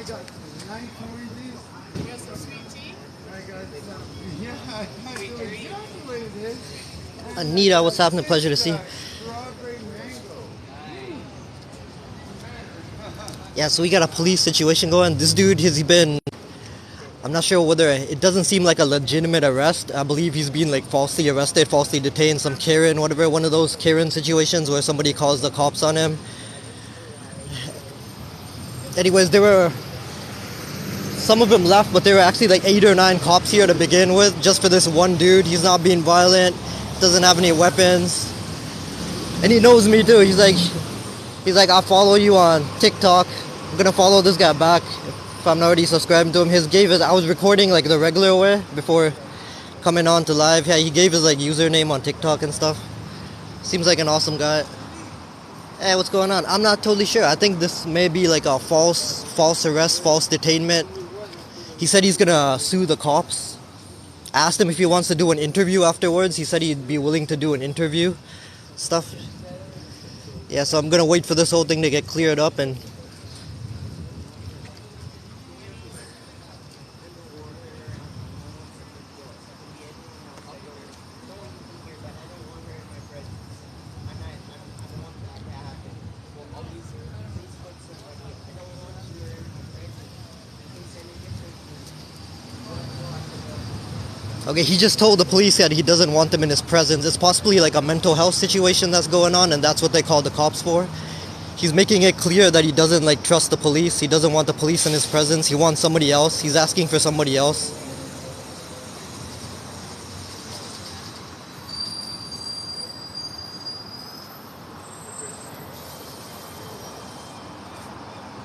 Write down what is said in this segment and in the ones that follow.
got some nice oranges. You got some sweet tea? I got some. Yeah, I know exactly what it is. Anita, what's happening? Pleasure to see you. Strawberry mango. Yeah, so we got a police situation going. This dude, has he been... I'm not sure whether... It doesn't seem like a legitimate arrest. I believe he's been like falsely arrested, falsely detained, some Karen, whatever. One of those Karen situations where somebody calls the cops on him. Anyways, there were... Some of them left, but there were actually like 8 or 9 cops here to begin with, just for this one dude. He's not being violent, doesn't have any weapons. And he knows me too. He's like, I'll follow you on TikTok. I'm gonna follow this guy back if I'm not already subscribed to him. I was recording like the regular way before coming on to live. Yeah, he gave his like username on TikTok and stuff. Seems like an awesome guy. Hey, what's going on? I'm not totally sure. I think this may be like a false arrest, false detainment. He said he's gonna sue the cops. I asked him if he wants to do an interview afterwards. He said he'd be willing to do an interview. Stuff. Yeah, so I'm gonna wait for this whole thing to get cleared up and... Okay, he just told the police that he doesn't want them in his presence. It's possibly like a mental health situation that's going on, and that's what they call the cops for. He's making it clear that he doesn't like trust the police. He doesn't want the police in his presence. He wants somebody else. He's asking for somebody else.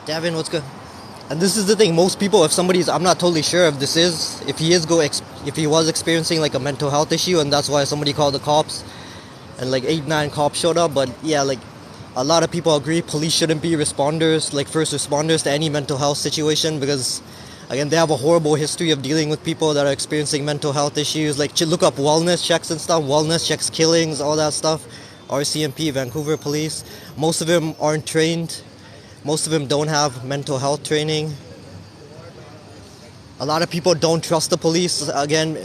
Davin, what's good? And this is the thing, most people, I'm not totally sure if he was experiencing like a mental health issue, and that's why somebody called the cops, and like 8, 9 cops showed up. But yeah, like a lot of people agree police shouldn't be responders, like first responders to any mental health situation, because again, they have a horrible history of dealing with people that are experiencing mental health issues. Like look up wellness checks and stuff, wellness checks, killings, all that stuff. RCMP, Vancouver police, most of them aren't trained. Most of them don't have mental health training. A lot of people don't trust the police, again,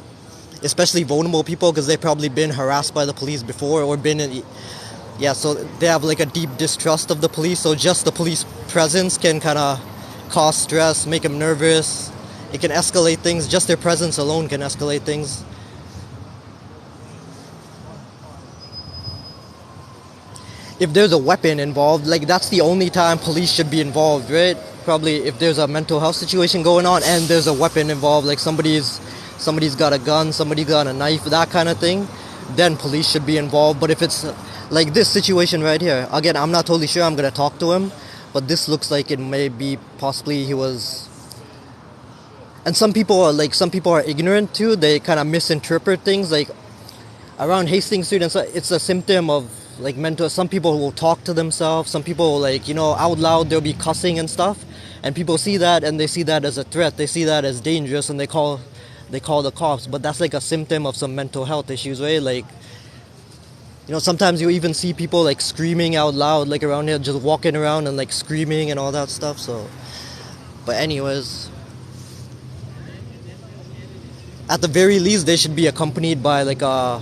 especially vulnerable people, because they've probably been harassed by the police before or been in... Yeah, so they have like a deep distrust of the police, so just the police presence can kind of cause stress, make them nervous. It can escalate things. Just their presence alone can escalate things. If there's a weapon involved, like that's the only time police should be involved, right? Probably if there's a mental health situation going on and there's a weapon involved, like somebody's got a gun, somebody got a knife, that kind of thing, then police should be involved. But if it's like this situation right here, again, I'm not totally sure. I'm gonna talk to him, but this looks like it may be possibly he was. And some people are ignorant too. They kind of misinterpret things. Like around Hastings Street, and so it's a symptom of like mental. Some people will talk to themselves. Some people out loud they'll be cussing and stuff, and people see that and they see that as a threat. They see that as dangerous, and they call the cops. But that's like a symptom of some mental health issues, right? Like sometimes you even see people like screaming out loud, like around here, just walking around and like screaming and all that stuff. So, but anyways, at the very least, they should be accompanied by like a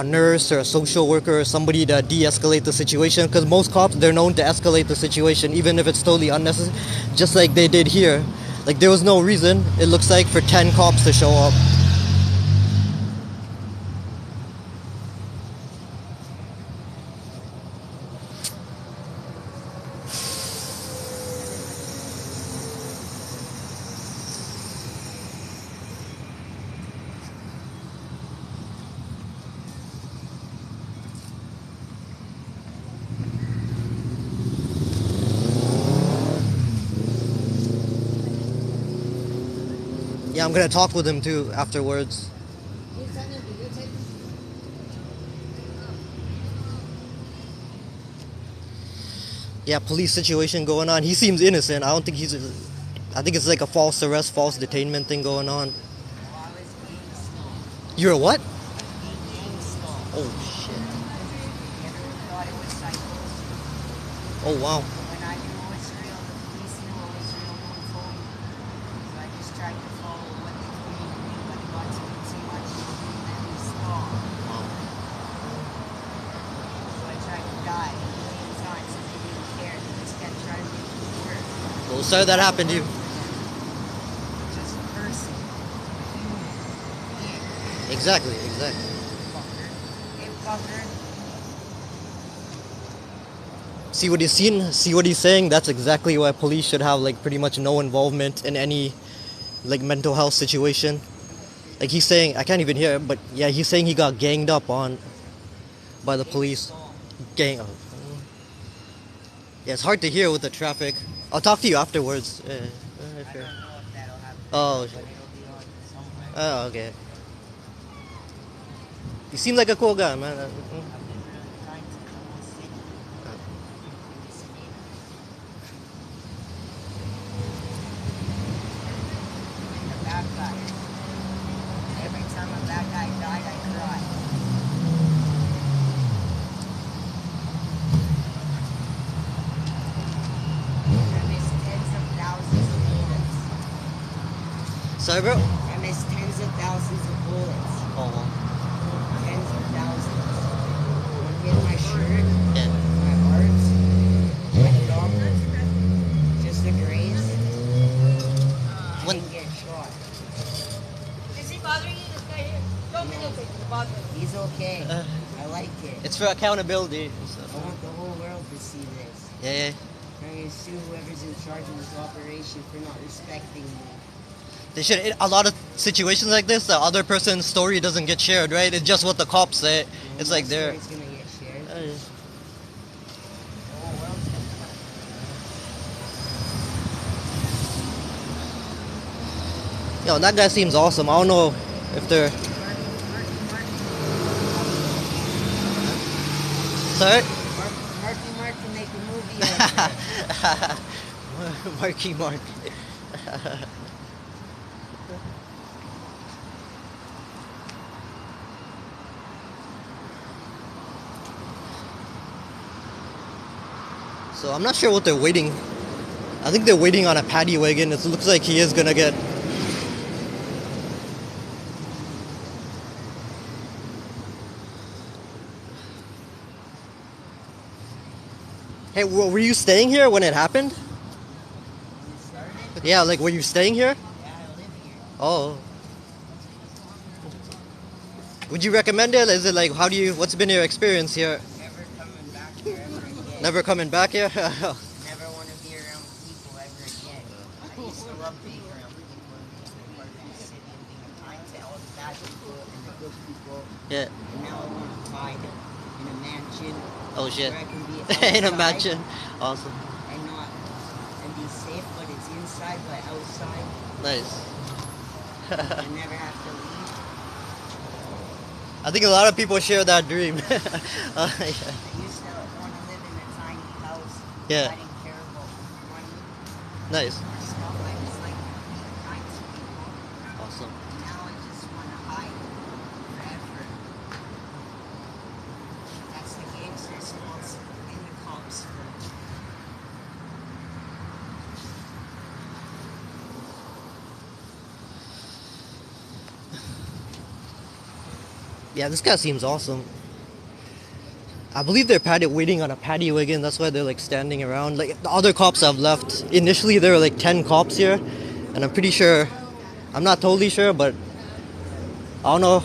nurse or a social worker or somebody to de-escalate the situation, because most cops, they're known to escalate the situation even if it's totally unnecessary, just like they did here. Like there was no reason, it looks like, for 10 cops to show up. Yeah, I'm gonna talk with him too afterwards. Yeah, police situation going on. He seems innocent. I think it's like a false arrest, false detainment thing going on. You're a what? Oh shit. Oh wow. Oh, sorry that happened to you. Just a person. Exactly, exactly. Fucker. Hey, fucker. See what he's seen? See what he's saying? That's exactly why police should have like pretty much no involvement in any like mental health situation. Like he's saying, I can't even hear it, but yeah, he's saying he got ganged up on by the police. Gang. Yeah, it's hard to hear with the traffic. I'll talk to you afterwards. I don't know if that'll happen. Oh, But it'll be on somewhere. oh, okay. You seem like a cool guy, man. I've been really kind to the whole city. I'm the bad guy. Every time a bad guy died, I cried. I missed tens of thousands of bullets. Sorry, bro. I missed tens of thousands of bullets. Oh, Tens of thousands. One hit my shirt, yeah. my heart, my thumb, just a graze. I When- didn't get shot. Is he bothering you? This guy here? Don't be okay. Bother him. He's okay. Uh, I like it. It's for accountability. I want the whole world to see this. Yeah, yeah. I'm going to sue whoever's in charge of this operation for not respecting me. They should. A lot of situations like this, the other person's story doesn't get shared, right? It's just what the cops say. It's like they're. It's going to get shared. Uh, The whole world's going to Yo, that guy seems awesome. I don't know if they're. Sorry? Marky can make a movie out of it. Marky Mark. So I'm not sure what they're waiting. I think they're waiting on a paddy wagon. It looks like he is gonna get. Hey, were you staying here when it happened? You started? Yeah, like were you staying here? Yeah, I live here. Oh. Would you recommend it? Is it like how do you? What's been your experience here? Never coming back here ever again. Never coming back here? Never want to be around people ever again. I used to love being around people and being part of the city and being kind to all the bad people and the good people. Yeah. And now I want to hide in a mansion Oh shit. where I can be In a outside mansion. Awesome. and not and be safe, but it's inside but outside. Nice. I never have to leave. I think a lot of people share that dream. Yeah. I used to want to live in a tiny house. Yeah. I didn't care about money Nice. or stuff. I just like being kind to people. Awesome. Now I just want to hide forever. That's the gangsters wants in the cops for. Yeah, this guy seems awesome. I believe they're waiting on a paddy wagon. That's why they're like standing around. Like the other cops have left. Initially, there were like 10 cops here, and I'm pretty sure. I'm not totally sure, but I don't know.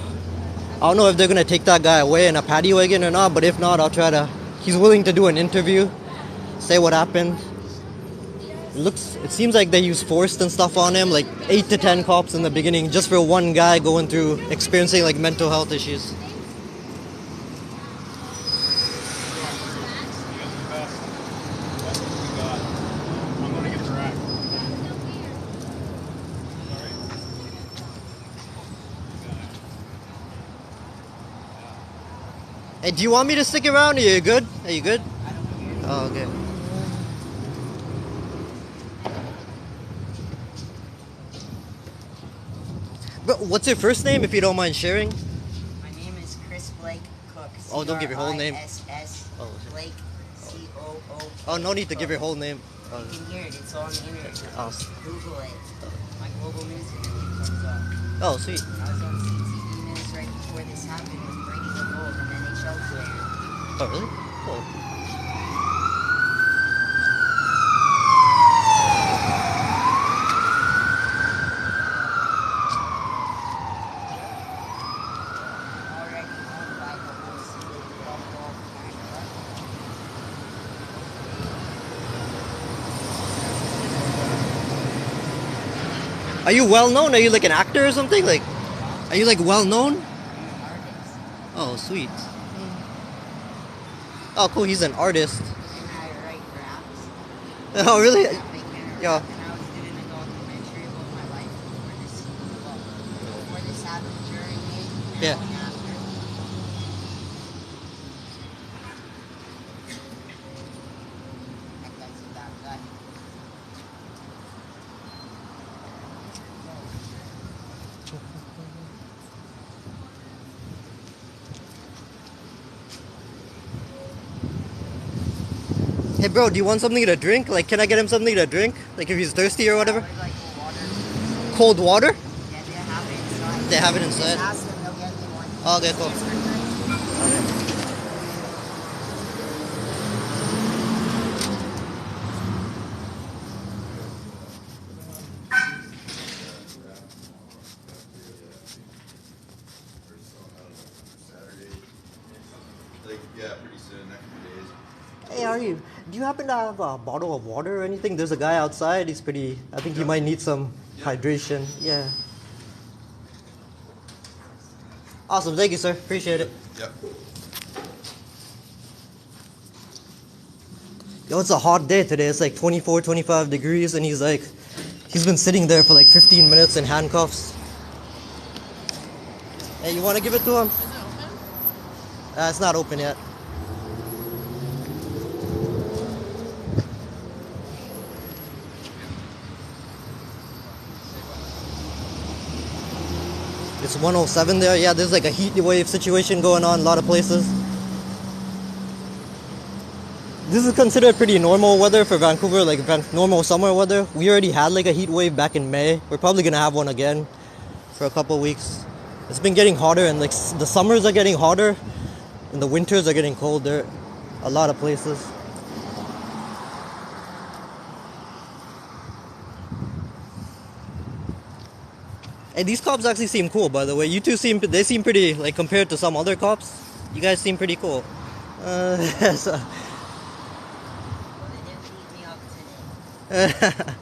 I don't know if they're gonna take that guy away in a paddy wagon or not. But if not, I'll try to. He's willing to do an interview, say what happened. It seems like they use force and stuff on him, like 8 to 10 cops in the beginning, just for one guy going through experiencing like mental health issues. Hey, do you want me to stick around? Are you good? Are you good? I don't care. Oh, okay. But what's your first name, if you don't mind sharing? My name is Criss Blake Cook. Oh, don't give your whole name. C-R-I-S-S Oh, shit. Blake C-O-O. Oh, no need to give your whole name. Oh, You can hear it. It's on the internet. awesome. Google it. My global music review comes up. Oh, sweet. I was on CTV News right before this happened with Brady the Gold and NHL player. Oh, really? Cool. Are you well known? Are you like an actor or something? Like, are you like well known? Artist. Oh, sweet. Oh, cool. He's an artist. And I write raps. Oh, really? Yeah, make better Yeah. rap. And I was doing a documentary about my life before this, well, before this happened, during it, now Yeah. and after. That guy's a bad guy. Hey, bro, do you want something to drink? Like, can I get him something to drink? Like, if he's thirsty or whatever? I would like water. Cold water? Yeah, they have it inside. They have it Just inside. ask them, they'll get me one. Oh, okay, cool. Stands for 30. Like, yeah, pretty soon, next few days. Hey, are you? Do you happen to have a bottle of water or anything? There's a guy outside. He's pretty. I think he might need some hydration. Yeah. Awesome. Thank you, sir. Appreciate it. Yep. Yo, it's a hot day today. It's like 24, 25 degrees, and he's been sitting there for like 15 minutes in handcuffs. Hey, you want to give it to him? It's not open yet. It's 107 there. Yeah, there's like a heat wave situation going on in a lot of places. This is considered pretty normal weather for Vancouver, like normal summer weather. We already had like a heat wave back in May. We're probably gonna have one again for a couple weeks. It's been getting hotter, and like the summers are getting hotter and the winters are getting colder. A lot of places. Hey, these cops actually seem cool, by the way. You two they seem pretty, like, compared to some other cops. You guys seem pretty cool. So, Well, they didn't beat me up today.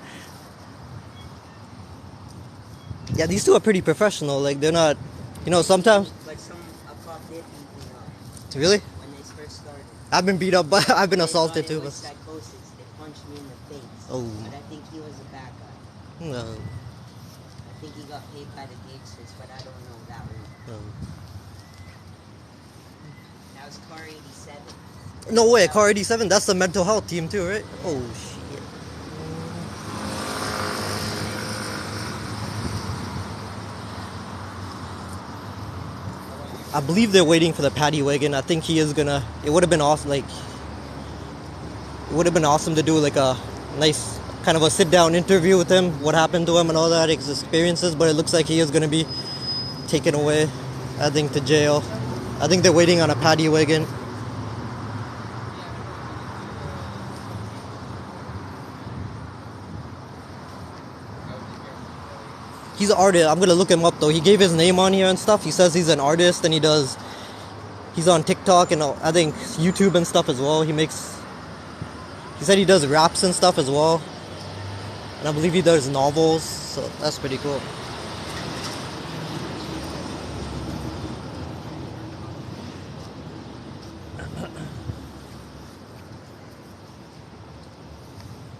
yeah, these two are pretty professional. Like, they're not, sometimes. But a cop did beat me up Really? when they first started. I've been beat up, but I've been They assaulted thought too. it was But psychosis. They punched me in the face. Oh. But I think he was a bad guy. no, I think he got paid by the gangsters, but I don't know that one. no. That was car 87. No way, Car 87. That's the mental health team too, right? Oh shit. I believe they're waiting for the paddy wagon. I think he is gonna. It would have been awesome. Like, it would have been awesome to do like a nice kind of a sit-down interview with him, what happened to him and all that, his experiences. But it looks like he is gonna be taken away, I think, to jail. I think they're waiting on a paddy wagon. He's an artist. I'm gonna look him up though. He gave his name on here and stuff. He says he's an artist and he's on TikTok and I think YouTube and stuff as well. He said he does raps and stuff as well. And I believe he does novels, so that's pretty cool.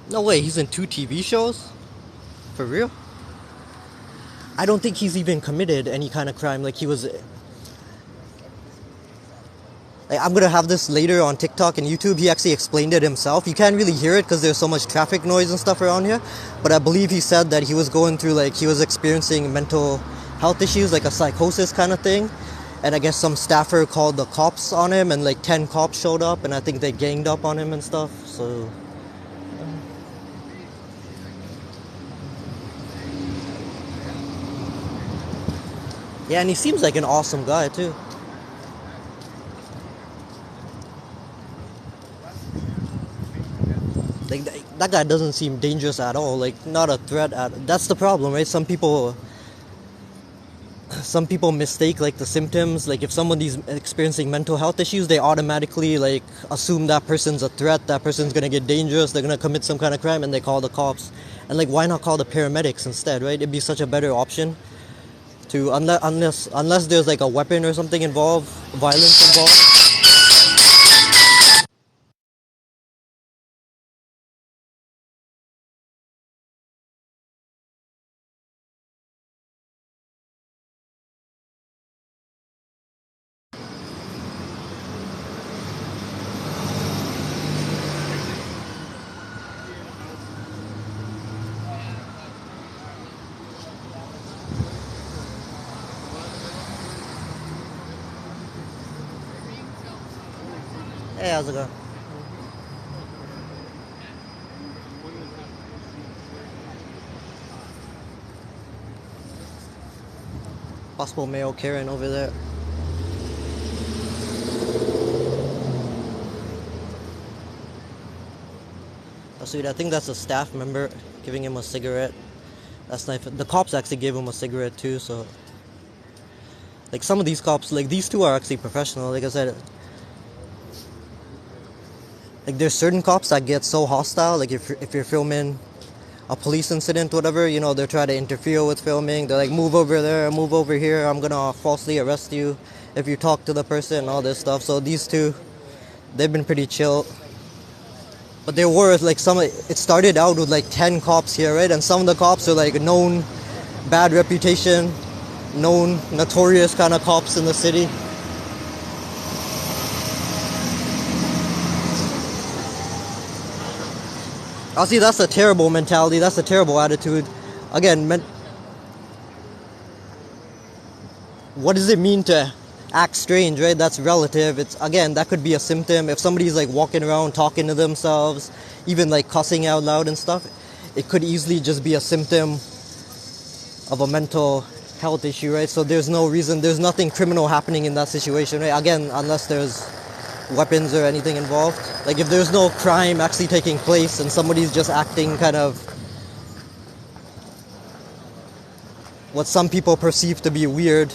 No way, he's in 2 TV shows? For real? I don't think he's even committed any kind of crime. Like, he was... Like, I'm gonna have this later on TikTok and YouTube. He actually explained it himself. You can't really hear it because there's so much traffic noise and stuff around here. But I believe he said that he was going through, like, he was experiencing mental health issues, like a psychosis kind of thing. And I guess some staffer called the cops on him, and like 10 cops showed up, and I think they ganged up on him and stuff. So... yeah, and he seems like an awesome guy too. Like, that guy doesn't seem dangerous at all. Like, not a threat at... That's the problem, right? Some people some people mistake like the symptoms. Like if somebody's experiencing mental health issues, they automatically like assume that person's a threat, that person's gonna get dangerous, they're gonna commit some kind of crime, and they call the cops. And like, why not call the paramedics instead, right? It'd be such a better option to, unless there's like a weapon or something involved, violence involved. Hey, how's it going? Possible male Karen over there. Oh, sweet. I think that's a staff member giving him a cigarette. That's nice. The cops actually gave him a cigarette too, so like some of these cops, like these two are actually professional. Like I said, like there's certain cops that get so hostile. Like if you're filming a police incident, whatever, you know, they're trying to interfere with filming. They're like, move over there, move over here. I'm gonna falsely arrest you if you talk to the person and all this stuff. So these two, they've been pretty chill. But there were like it started out with like 10 cops here, right? And some of the cops are like known, bad reputation, known, notorious kind of cops in the city. I see, that's a terrible mentality, that's a terrible attitude. Again, what does it mean to act strange, right? That's relative. It's, again, that could be a symptom. If somebody's like walking around talking to themselves, even like cussing out loud and stuff, it could easily just be a symptom of a mental health issue, right? So there's no reason, there's nothing criminal happening in that situation, right? Again, unless there's weapons or anything involved. Like if there's no crime actually taking place and somebody's just acting kind of what some people perceive to be weird,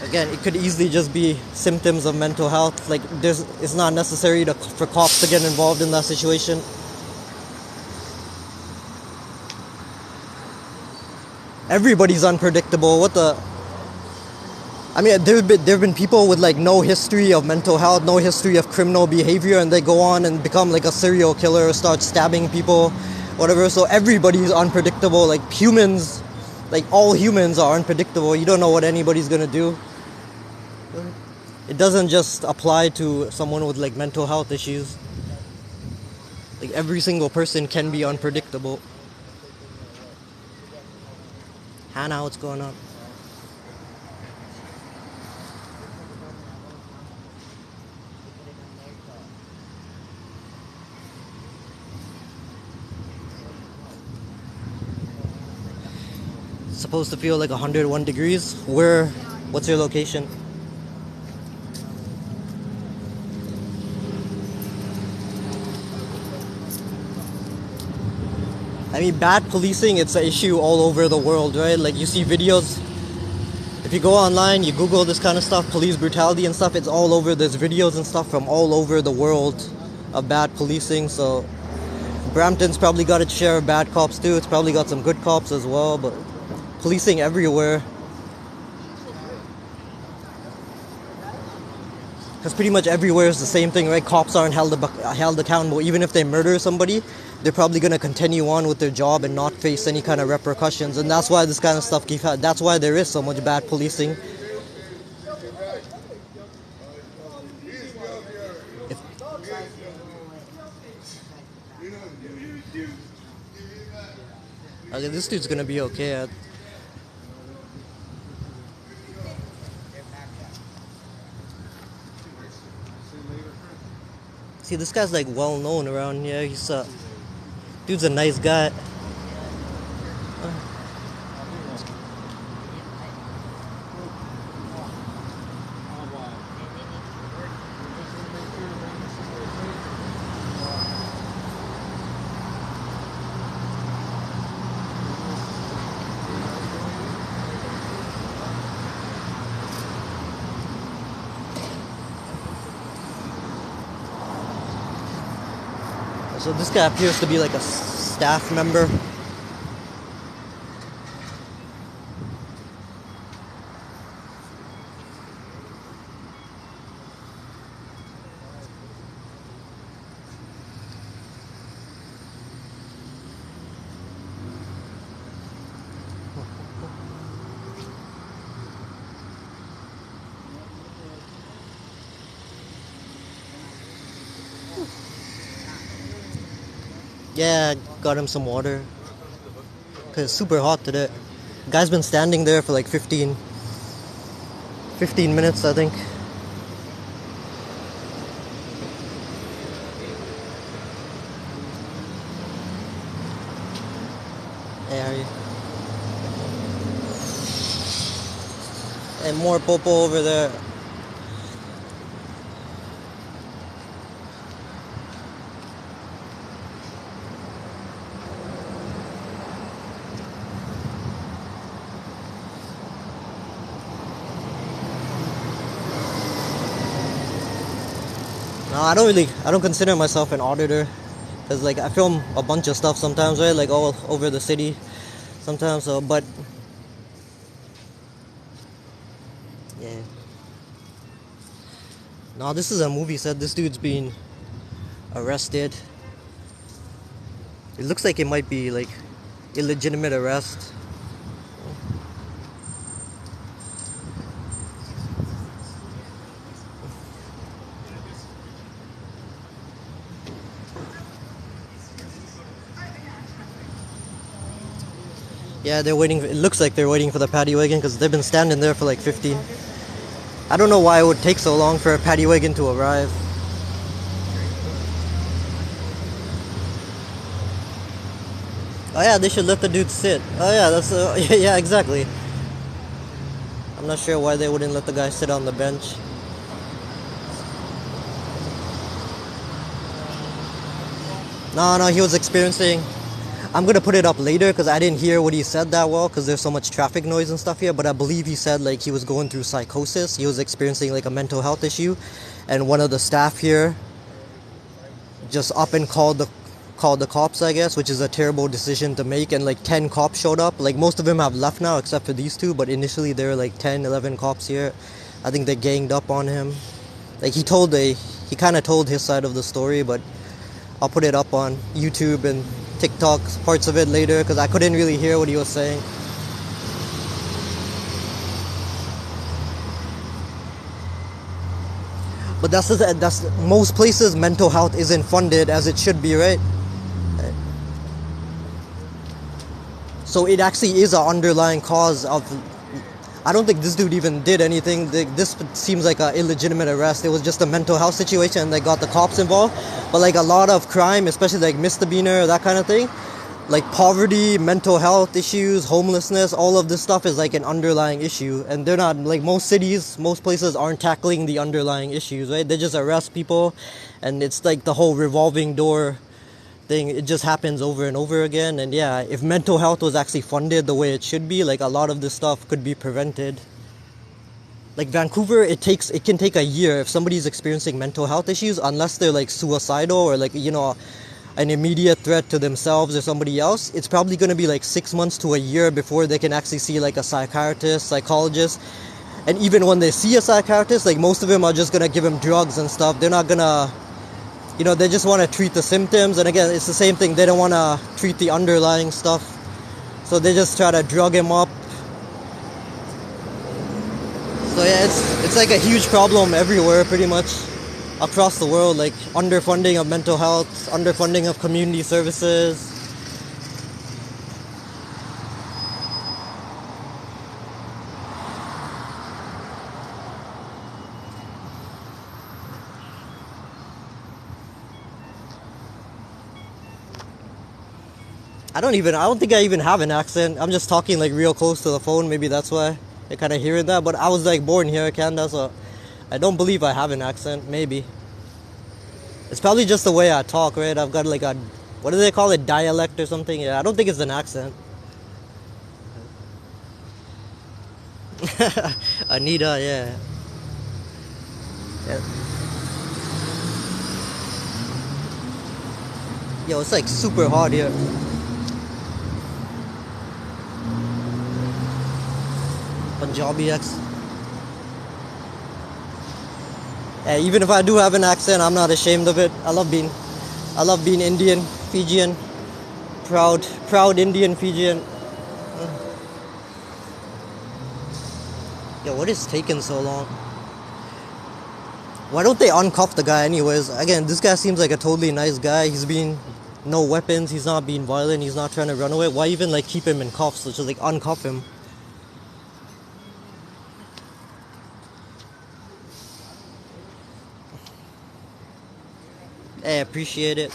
again, it could easily just be symptoms of mental health. Like it's not necessary for cops to get involved in that situation. Everybody's unpredictable. I mean, there've been people with like no history of mental health, no history of criminal behavior, and they go on and become like a serial killer, start stabbing people, whatever. So everybody's unpredictable. Like humans, like all humans are unpredictable. You don't know what anybody's gonna do. It doesn't just apply to someone with like mental health issues. Like every single person can be unpredictable. Hannah, what's going on? It's supposed to feel like 101 degrees. What's your location? I mean, bad policing, it's an issue all over the world, right? Like you see videos, if you go online, you Google this kind of stuff, police brutality and stuff, it's all over. There's videos and stuff from all over the world of bad policing. So Brampton's probably got its share of bad cops too. It's probably got some good cops as well, but policing everywhere. Because pretty much everywhere is the same thing, right? Cops aren't held accountable. Even if they murder somebody, they're probably going to continue on with their job and not face any kind of repercussions. And that's why this kind of stuff keeps happening. That's why there is so much bad policing. Okay, this dude's going to be okay. See, this guy's like well known around here. Dude's a nice guy. So this guy appears to be like a staff member. Yeah, got him some water. Cause it's super hot today. Guy's been standing there for like 15 minutes, I think. Hey, how are you? And more popo over there. No, I don't consider myself an auditor, cause like I film a bunch of stuff sometimes, right? Like all over the city, sometimes. So, but yeah. No, this is a movie set. This dude's being arrested. It looks like it might be like illegitimate arrest. Yeah, they're waiting. It looks like they're waiting for the paddy wagon because they've been standing there for like 15. I don't know why it would take so long for a paddy wagon to arrive. Oh yeah, they should let the dude sit. Oh yeah, that's yeah, exactly. I'm not sure why they wouldn't let the guy sit on the bench. No, he was experiencing. I'm gonna put it up later because I didn't hear what he said that well because there's so much traffic noise and stuff here. But I believe he said like he was going through psychosis. He was experiencing like a mental health issue, and one of the staff here just up and called the cops, I guess, which is a terrible decision to make. And like 10 cops showed up. Like most of them have left now except for these two. But initially there were like 10, 11 cops here. I think they ganged up on him. Like he kind of told his side of the story, but I'll put it up on YouTube and TikTok parts of it later because I couldn't really hear what he was saying. But that's most places mental health isn't funded as it should be, right? So it actually is an underlying cause of. I don't think this dude even did anything. This seems like an illegitimate arrest. It was just a mental health situation and they got the cops involved. But like a lot of crime, especially like misdemeanor, that kind of thing, like poverty, mental health issues, homelessness, all of this stuff is like an underlying issue. And they're not, like most cities, most places aren't tackling the underlying issues, right? They just arrest people and it's like the whole revolving door thing. It just happens over and over again. And yeah, if mental health was actually funded the way it should be, like a lot of this stuff could be prevented. Like Vancouver, it can take a year if somebody's experiencing mental health issues, unless they're like suicidal or like, you know, an immediate threat to themselves or somebody else. It's probably going to be like 6 months to a year before they can actually see like a psychiatrist, psychologist. And even when they see a psychiatrist, like most of them are just going to give them drugs and stuff. They're not going to, you know, they just want to treat the symptoms. And again, it's the same thing. They don't want to treat the underlying stuff. So they just try to drug him up. So yeah, it's like a huge problem everywhere, pretty much across the world. Like underfunding of mental health, underfunding of community services. I don't think I even have an accent. I'm just talking like real close to the phone. Maybe that's why you're kind of hearing that. But I was like born here in Canada, so I don't believe I have an accent. Maybe. It's probably just the way I talk, right? I've got like a, what do they call it? Dialect or something? Yeah, I don't think it's an accent. Anita, yeah. Yo, it's like super hot here. Punjabi accent. Even if I do have an accent, I'm not ashamed of it. I love being Indian, Fijian, proud Indian Fijian. Yo, what is taking so long? Why don't they uncuff the guy anyways? Again, this guy seems like a totally nice guy. No weapons, he's not being violent, he's not trying to run away. Why even like keep him in cuffs? Just like uncuff him. Hey, appreciate it.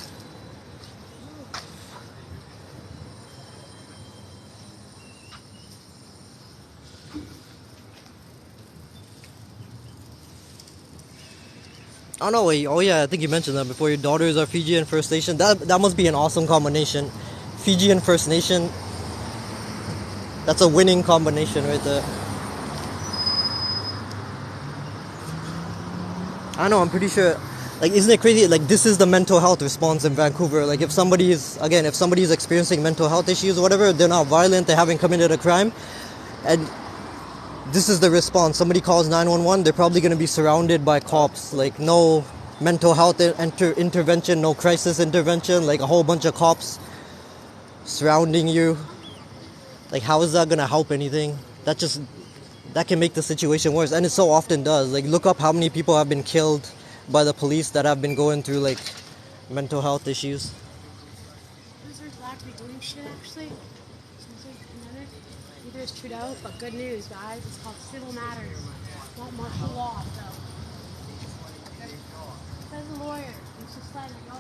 Oh no, wait. Oh yeah, I think you mentioned that before. Your daughters are Fijian First Nation. That must be an awesome combination. Fijian First Nation. That's a winning combination right there. I know, I'm pretty sure. Like, isn't it crazy? Like, this is the mental health response in Vancouver. Like, if somebody's experiencing mental health issues or whatever, they're not violent, they haven't committed a crime, and this is the response. Somebody calls 911, they're probably going to be surrounded by cops. Like, no mental health intervention, no crisis intervention, like a whole bunch of cops surrounding you. Like, how is that going to help anything? That can make the situation worse, and it so often does. Like, look up how many people have been killed by the police that have been going through, like, mental health issues. Those are glad to be doing shit, actually. Sounds like another. Neither is Trudeau, but good news, guys. It's called civil matters. Not martial law, so. Says a lawyer. It's just like, no,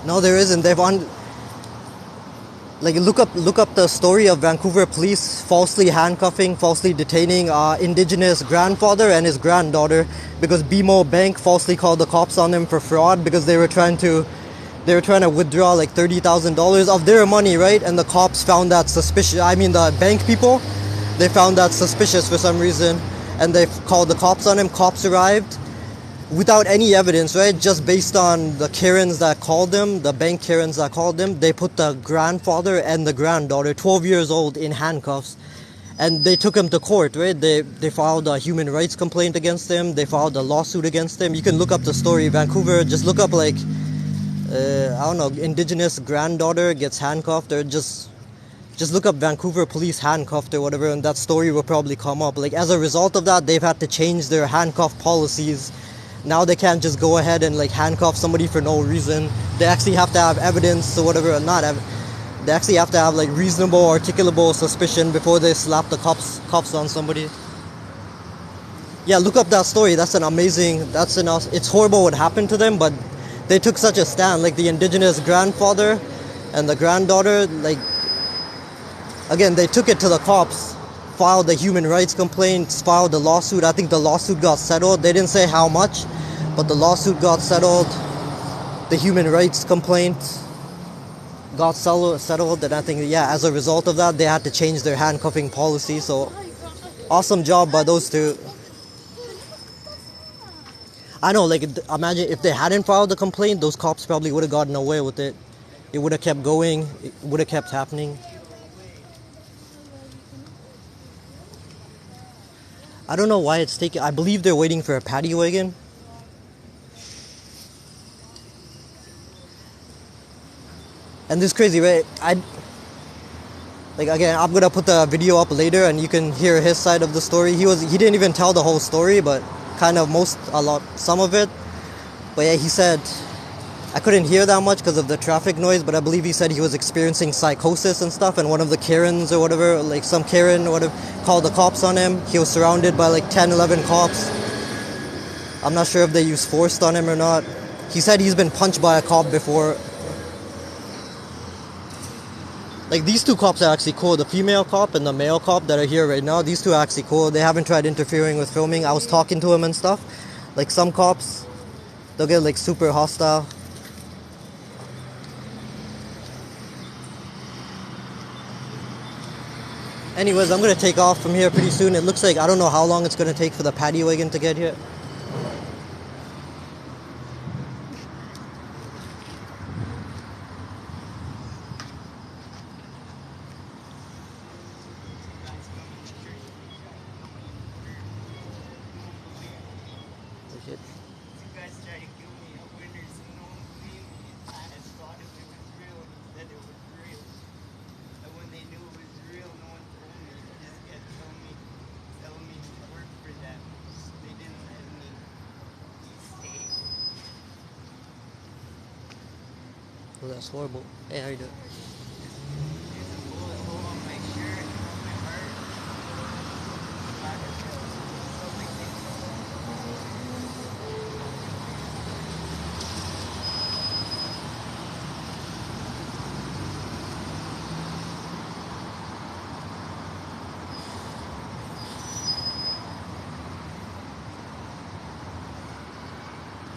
No, there isn't. Look up the story of Vancouver police falsely handcuffing, falsely detaining Indigenous grandfather and his granddaughter because BMO Bank falsely called the cops on them for fraud because they were trying to withdraw like $30,000 of their money, right? And the cops found that suspicious. I mean, the bank people, they found that suspicious for some reason, and they called the cops on him. Cops arrived without any evidence, right? Just based on the Karens that called them, the bank Karens that called them, they put the grandfather and the granddaughter, 12 years old, in handcuffs. And they took him to court, right? They filed a human rights complaint against him. They filed a lawsuit against him. You can look up the story. Vancouver, just look up like, I don't know, Indigenous granddaughter gets handcuffed, or just look up Vancouver police handcuffed or whatever, and that story will probably come up. Like, as a result of that, they've had to change their handcuff policies. Now they can't just go ahead and like handcuff somebody for no reason. They actually have to have evidence or whatever, or not have. They actually have to have like reasonable, articulable suspicion before they slap the cuffs on somebody. Yeah, look up that story. It's horrible what happened to them, but they took such a stand. Like the Indigenous grandfather and the granddaughter, like, again, they took it to the cops, filed the human rights complaints, filed the lawsuit. I think the lawsuit got settled. They didn't say how much, but the lawsuit got settled. The human rights complaint got settled, and I think, yeah, as a result of that, they had to change their handcuffing policy. So, awesome job by those two. I know, like, imagine if they hadn't filed the complaint, those cops probably would have gotten away with it. It would have kept going. It would have kept happening. I don't know why it's taking. I believe they're waiting for a paddy wagon. And this is crazy, right? Again, I'm gonna put the video up later, and you can hear his side of the story. He didn't even tell the whole story, but kind of some of it. But yeah, he said, I couldn't hear that much because of the traffic noise, but I believe he said he was experiencing psychosis and stuff, and one of the Karens or whatever, like some Karen or whatever, called the cops on him. He was surrounded by like 10, 11 cops. I'm not sure if they used force on him or not. He said he's been punched by a cop before. Like, these two cops are actually cool. The female cop and the male cop that are here right now, these two are actually cool. They haven't tried interfering with filming. I was talking to him and stuff. Like, some cops, they'll get like super hostile. Anyways, I'm gonna take off from here pretty soon. It looks like I don't know how long it's gonna take for the paddy wagon to get here. Shit. You guys tried to kill me at Winners and no one believed me. I had thought if it was real and said it was real. And when they knew it was real, no one told me. They just kept telling me to work for them. They didn't let me stay. Well, that's horrible. Hey, how you doing? There's a bullet hole on my shirt and on my heart. Something they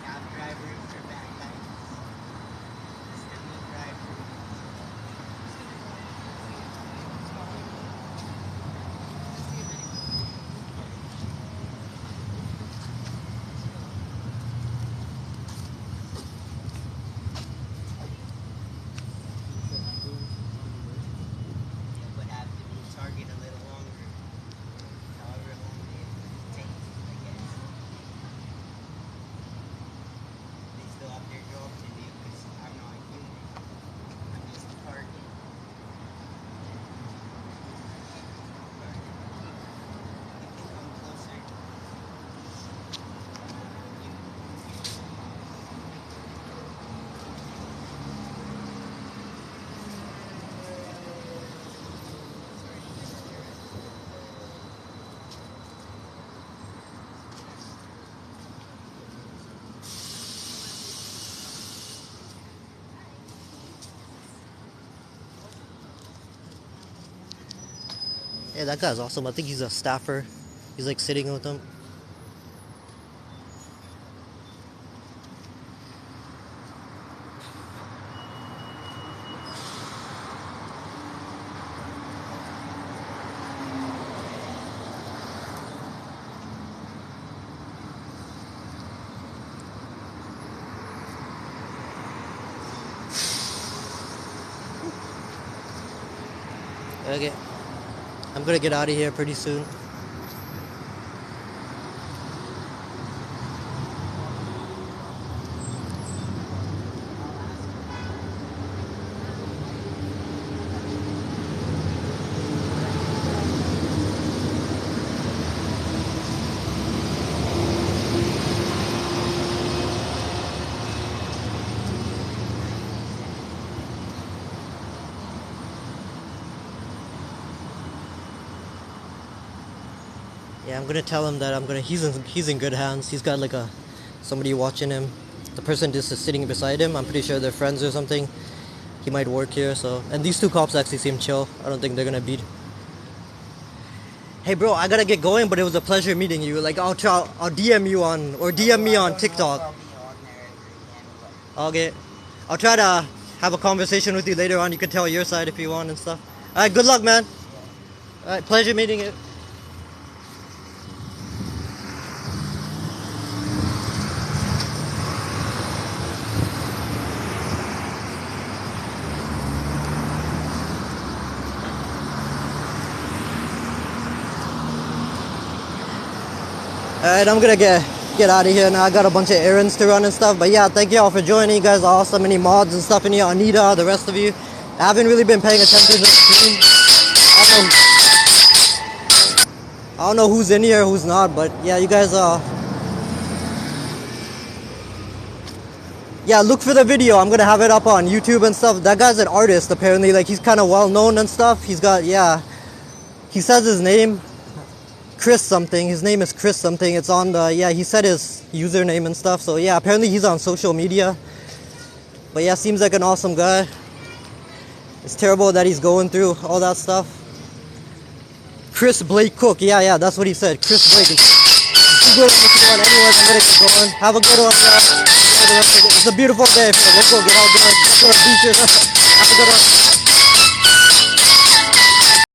cab drivers are bad guys. Semi drivers. Would have to be target a little longer. However long it takes, I guess. They still have their job to do because I'm not human. I'm just a target. You can come closer. Yeah, that guy's awesome. I think he's a staffer. He's like sitting with them. Okay. I'm gonna get out of here pretty soon. Yeah, I'm gonna tell him that he's in good hands. He's got like somebody watching him. The person just is sitting beside him. I'm pretty sure they're friends or something. He might work here, so. And these two cops actually seem chill. I don't think they're gonna beat. Hey bro, I gotta get going, but it was a pleasure meeting you. Like I'll DM you on, or DM me on TikTok. I'll be on there again, but Okay. I'll try to have a conversation with you later on. You can tell your side if you want and stuff. Alright, good luck, man. Alright, pleasure meeting you. Alright, I'm gonna get out of here now. I got a bunch of errands to run and stuff. But yeah, thank y'all for joining. You guys are awesome. Any mods and stuff in here. Anita, the rest of you. I haven't really been paying attention to the stream. I don't know who's in here, who's not, but yeah, you guys yeah, look for the video. I'm gonna have it up on YouTube and stuff. That guy's an artist apparently. Like he's kind of well known and stuff. He's got, yeah, he says his name. Criss something. His name is Criss something. It's on the, yeah, he said his username and stuff. So yeah, apparently he's on social media. But yeah, seems like an awesome guy. It's terrible that he's going through all that stuff. Criss Blake Cook. Yeah, that's what he said. Criss Blake. Google him if you want. Anyways, I'm gonna get going. Have a good one. It's a beautiful day for the local. Get out there. Go to the beaches. Have a good one.